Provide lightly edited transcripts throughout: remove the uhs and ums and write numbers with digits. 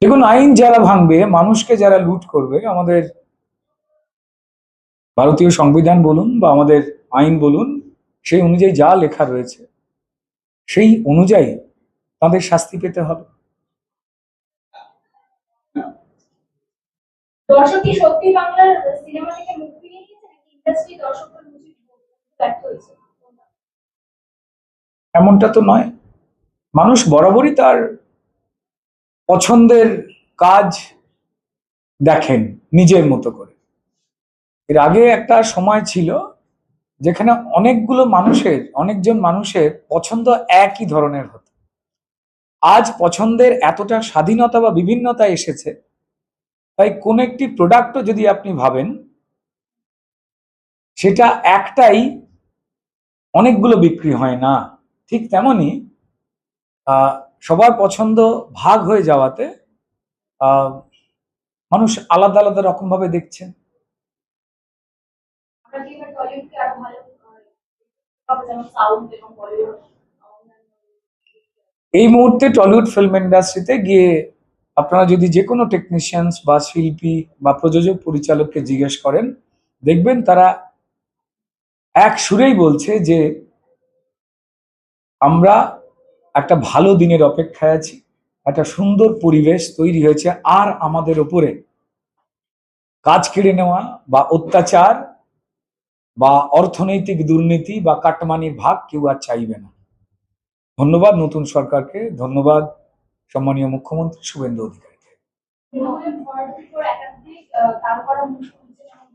দেখুন, আইন যারা ভাঙবে, মানুষকে যারা লুট করবে, আমাদের ভারতীয় সংবিধান বলুন বা আমাদের আইন বলুন, সেই অনুযায়ী যা লেখা রয়েছে সেই অনুযায়ী তাদের শাস্তি পেতে হবে। দর্শক কি সত্যি বাংলার সিনেমা থেকে মুক্তি নিয়ে নিয়েছে নাকি ইন্ডাস্ট্রি দর্শকদের বুঝে ব্যর্থ হয়েছে? এমনটা তো নয়। মানুষ বরাবরই তার পছন্দের কাজ দেখেন নিজের মতো করে। এর আগে একটা সময় ছিল যেখানে অনেকজন মানুষের পছন্দ একই ধরনের হতো। আজ পছন্দের এতটা স্বাধীনতা বা বিভিন্নতা এসেছে, তাই কোন একটি প্রোডাক্টও যদি আপনি ভাবেন, সেটা একটাই অনেকগুলো বিক্রি হয় না। ঠিক তেমনি আহ, সবার পছন্দ ভাগ হয়ে যাওয়াতে আহ, মানুষ আলাদা আলাদা রকম ভাবে দেখছেন। আমরা কি এবার টলিউডকে আরো ভালো হবে, যেমন সাউথ এবং বলিউড? এই মুহূর্তে টলিউড ফিল্ম ইন্ডাস্ট্রিতে গিয়ে আপনারা যদি যে কোনো টেকনিশিয়ানস বা শিল্পী বা প্রযোজক পরিচালককে জিজ্ঞেস করেন, দেখবেন তারা এক সুরেই বলছে যে আমরা একটা ভালো দিনের অপেক্ষায় আছি, একটা সুন্দর পরিবেশ তৈরি হয়েছে, আর আমাদের ওপরে কাজ কেড়ে নেওয়া বা অত্যাচার বা অর্থনৈতিক দুর্নীতি বা কাটমানির ভাগ কেউ আর চাইবে না। ধন্যবাদ নতুন সরকারকে, ধন্যবাদ সম্মানীয় মুখ্যমন্ত্রী শুভেন্দু অধিকারীকে। তৃণমূলের ভরাডুবির পর একাধিক তারকারা মুখ খুলছে, যেমন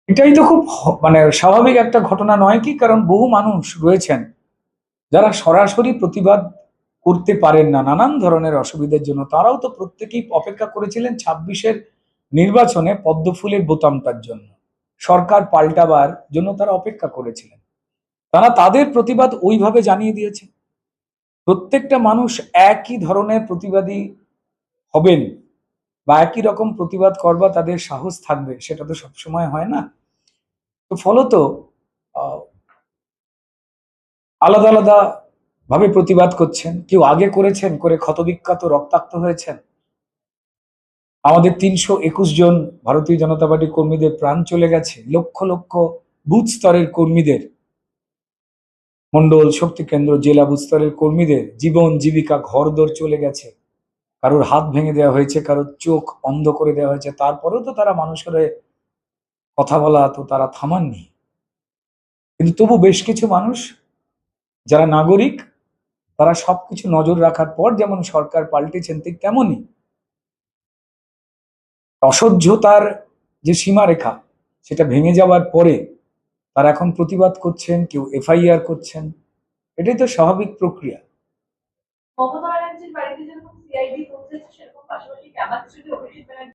এটাই তো খুব মানে স্বাভাবিক একটা ঘটনা নয় কি? কারণ বহু মানুষ রয়েছেন যারা সরাসরি প্রতিবাদ করতে পারেন না নানান ধরনের অসুবিধার জন্য। তারাও তো প্রত্যেকেই অপেক্ষা করেছিলেন 26-এর নির্বাচনে পদ্মফুলের বোতামটার জন্য, সরকার পাল্টাবার জন্য তারা অপেক্ষা করেছিলেন। তারা তাদের প্রতিবাদ ওইভাবে জানিয়ে দিয়েছে। প্রত্যেকটা মানুষ একই ধরনের প্রতিবাদী হবেন বা একই রকম প্রতিবাদ করবা তাদের সাহস থাকবে, সেটা তো সবসময় হয় না। তো ফলত আহ, আলাদা আলাদা ভাবে প্রতিবাদ করছেন। কেউ আগে করেছেন, করে ক্ষতবিক্ষত রক্তাক্ত হয়েছেন। আমাদের 321 জন ভারতীয় জনতা পার্টি কর্মীদের প্রাণ চলে গেছে, লক্ষ লক্ষ বুথ স্তরের কর্মীদের, মন্ডল শক্তি কেন্দ্র জেলা বুথ স্তরের কর্মীদের জীবন জীবিকা ঘরদোর চলে গেছে। কারোর হাত ভেঙে দেওয়া হয়েছে, কারোর চোখ অন্ধ করে দেওয়া হয়েছে। তারপরেও তো তারা মানুষের হয়ে কথা বলা তো তারা থামাননি। কিন্তু তবু বেশ কিছু মানুষ যারা নাগরিক, তারা সবকিছু নজর রাখার পর যেমন সরকার পাল্টেছেন, ঠিক তেমনই অসহ্যতার যে সীমারেখা সেটা ভেঙে যাওয়ার পরে তারা এখন প্রতিবাদ করছেন, কেউ এফআইআর করছেন। এটাই তো স্বাভাবিক প্রক্রিয়া। মমতা ব্যানার্জির বাড়িতে যেরকম সিআইডি পৌঁছেছে, সেরকম পাশাপাশি ক্যামাস্ট্রিতে অভিষেক ব্যানার্জি